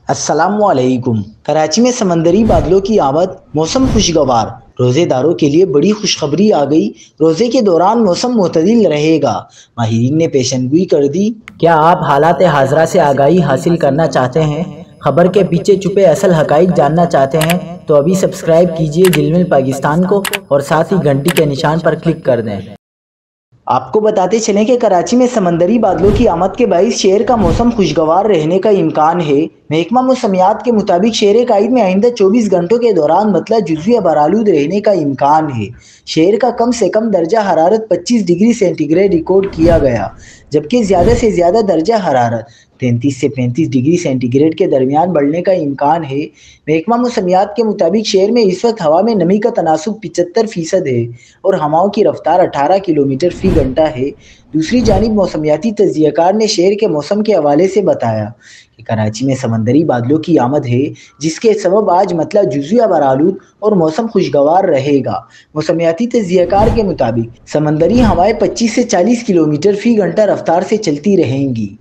السلام علیکم۔ کراچی میں سمندری بادلوں کی آمد، موسم خوشگوار۔ روزے داروں کے لیے بڑی خوشخبری آ گئی۔ روزے کے دوران موسم معتدل رہے گا، ماہرین نے پیشن گوئی کر دی۔ کیا آپ حالات حاضرہ سے آگاہی حاصل کرنا چاہتے ہیں؟ خبر کے پیچھے چھپے اصل حقائق جاننا چاہتے ہیں تو ابھی سبسکرائب کیجئے جلمل پاکستان کو اور ساتھ ہی گھنٹی کے نشان پر کلک کر دیں۔ آپ کو بتاتے چلیں کہ کراچی میں سمندری بادلوں کی آمد کے باعث شہر کا موسم خوشگوار رہنے کا امکان ہے۔ محکمہ موسمیات کے مطابق شہر قائد میں آئندہ 24 گھنٹوں کے دوران مطلع جزوی ابرآلود رہنے کا امکان ہے۔ شہر کا کم سے کم درجہ حرارت 25 ڈگری سینٹی گریڈ ریکارڈ کیا گیا، جبکہ زیادہ سے زیادہ درجہ حرارت 33 سے 35 ڈگری سینٹی گریڈ کے درمیان بڑھنے کا امکان ہے۔ محکمہ موسمیات کے مطابق شہر میں اس وقت ہوا میں نمی کا تناسب 75% ہے اور ہواؤں کی رفتار 18 کلومیٹر فی گھنٹہ ہے۔ دوسری جانب موسمیاتی تجزیہ کار نے شہر کے موسم کے حوالے سے بتایا کہ کراچی میں سمندری بادلوں کی آمد ہے، جس کے سبب آج مطلع جزوی ابرآلود اور موسم خوشگوار رہے گا۔ موسمیاتی تجزیہ کار کے مطابق سمندری ہوائیں 25 سے 40 کلومیٹر فی گھنٹہ رفتار سے چلتی رہیں گی۔